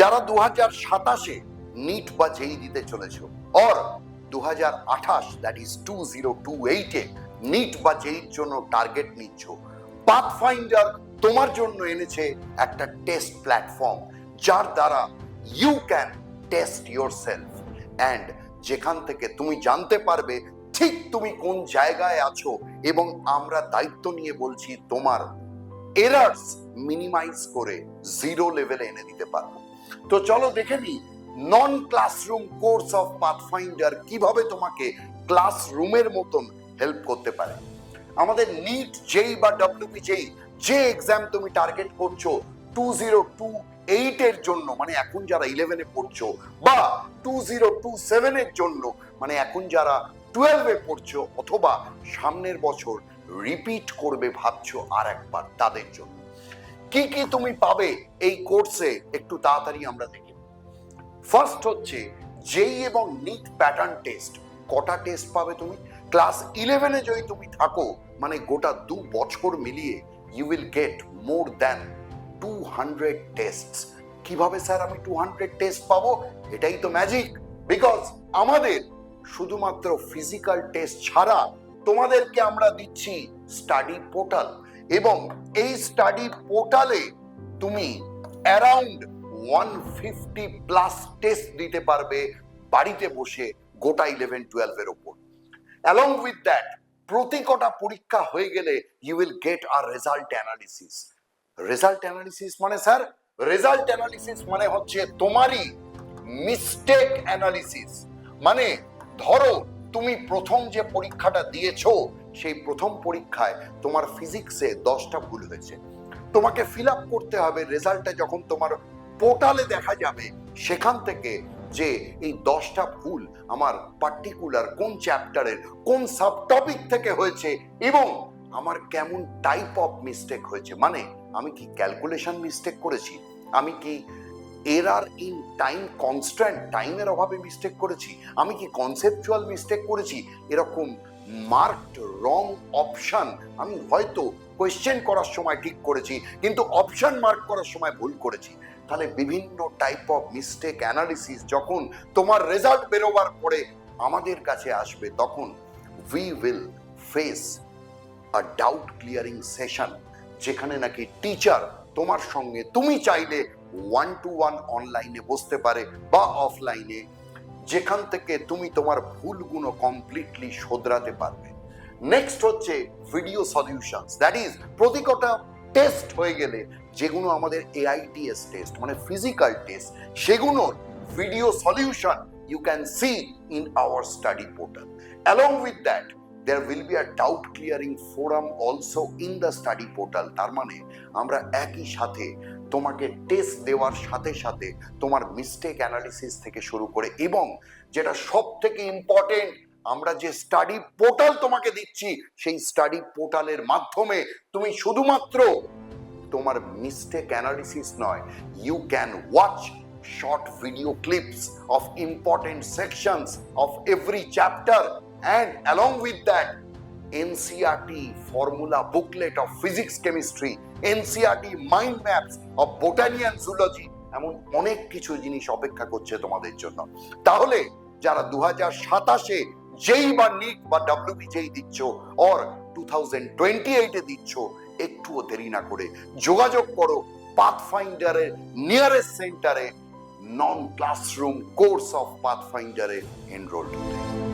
যারা 2027-এ নিট বা জেই দিতে চলেছ, অর 2028 দ্যাট ইজ 2028-এ নিট বা জেইর জন্য টার্গেট নিচ্ছ, পাথফাইন্ডার তোমার জন্য এনেছে একটা টেস্ট প্ল্যাটফর্ম যার দ্বারা you can test yourself, and যেখান থেকে তুমি জানতে পারবে ঠিক তুমি কোন জায়গায় আছো, এবং আমরা দায়িত্ব নিয়ে বলছি তোমার এরার্স মিনিমাইজ করে জিরো লেভেলে এনে দিতে পারবো। তো চলো দেখে নিই নন ক্লাসরুম কোর্স অফ পাথফাইন্ডার কিভাবে তোমাকে ক্লাসরুমের মতন হেল্প করতে পারে। আমাদের নিট জেই বা ডব্লিউপি জেই যে এক্সাম তুমি টার্গেট করছো 2028 এর জন্য, মানে এখন যারা 11-এ পড়ছো, বা 2027 এর জন্য, মানে এখন যারা 12-এ পড়ছো, অথবা সামনের বছর রিপিট করবে ভাবছো আর একবার, তাদের জন্য কি কি তুমি পাবে এই কোর্সে একটু তাড়াতাড়ি আমরা দেখি। ফার্স্ট হচ্ছে জেই এবং নিট প্যাটার্ন টেস্ট। কটা টেস্ট পাবে তুমি? ক্লাস 11-এ যদি তুমি থাকো, মানে গোটা 2 বছর মিলিয়ে you will get more than 200 test. কিভাবে স্যার আমি 200 টেস্ট পাবো? এটাই তো ম্যাজিক। বিকজ আমাদের শুধুমাত্র ফিজিক্যাল টেস্ট ছাড়া তোমাদেরকে আমরা দিচ্ছি স্টাডি পোর্টাল, এবং এই স্টাডি পোর্টালে তুমি অ্যারাউন্ড 150 প্লাস টেস্ট দিতে পারবে বাড়িতে বসে গোটা 11-12 এর উপর। অ্যালং উইথ দ্যাট, প্রতি কটা পরীক্ষা হয়ে গেলে you will get your result analysis. Result analysis মানে স্যার, রেজাল্ট অ্যানালিসিস মানে হচ্ছে তোমারই মিস্টেক অ্যানালিসিস। মানে ধরো তুমি প্রথম যে পরীক্ষাটা দিয়েছো, সেই প্রথম পরীক্ষায় তোমার ফিজিক্সে 10টা ভুল হয়েছে, তোমাকে ফিল আপ করতে হবে রেজাল্টটা যখন তোমার পোর্টালে দেখা যাবে, সেখান থেকে যে এই 10টা ভুল আমার পার্টিকুলার কোন চ্যাপ্টারের কোন সাব টপিক থেকে হয়েছে, এবং আমার কেমন টাইপ অফ মিস্টেক হয়েছে। মানে আমি কি ক্যালকুলেশন মিস্টেক করেছি, আমি কি এরার ইন টাইম কনস্ট্যান্ট টাইমের অভাবে মিস্টেক করেছি, আমি কি কনসেপচুয়াল মিস্টেক করেছি, এরকম মার্কড রং অপশন আমি হয়তো কোয়েশ্চেন করার সময় ঠিক করেছি কিন্তু অপশন মার্ক করার সময় ভুল করেছি। তাহলে বিভিন্ন টাইপ অফ মিস্টেক অ্যানালিসিস যখন তোমার রেজাল্ট বেরোবার পরে আমাদের কাছে আসবে, তখন we will face a doubt clearing session, যেখানে নাকি টিচার তোমার সঙ্গে তুমি চাইলে 1-to-1 অনলাইনে বসতে পারে বা অফলাইনে, যেখান থেকে তুমি তোমার ভুলগুলো কমপ্লিটলি শোধরাতে পারবে। নেক্সট হচ্ছে ভিডিও সলিউশনস, দ্যাট ইজ প্রতি কটা টেস্ট হয়ে গেলে যেগুলো আমাদের AITS টেস্ট মানে ফিজিক্যাল টেস্ট, সেগুলোর video solution you can see in our study portal. Along with that, there will be a doubt clearing forum also in the study portal. তার মানে আমরা একই সাথে তোমাকে টেস্ট দেওয়ার সাথে সাথে তোমার মিস্টেক অ্যানালিসিস থেকে শুরু করে, এবং যেটা সব থেকে ইম্পর্টেন্ট, আমরা যে স্টাডি পোর্টাল তোমাকে দিচ্ছি, সেই স্টাডি পোর্টালের মাধ্যমে তুমি শুধুমাত্র তোমার মিস্টেক অ্যানালিসিস নয়, you can watch short video clips of important sections of every chapter, and along with that NCERT formula booklet of physics chemistry, NCERT mind maps of botany and zoology, এমন অনেক কিছু জিনিস অপেক্ষা করছে তোমাদের জন্য। তাহলে যারা 2027-এ জেই বা নিট বা ডব্লিউপি জেই দিচ্ছ, অর 2028-এ দিচ্ছ, একটুও দেরি না করে যোগাযোগ করো পাথফাইন্ডারের নিয়ারেস্ট সেন্টারে, নন ক্লাসরুম কোর্স অফ পাথফাইন্ডারে এনরোল হতে।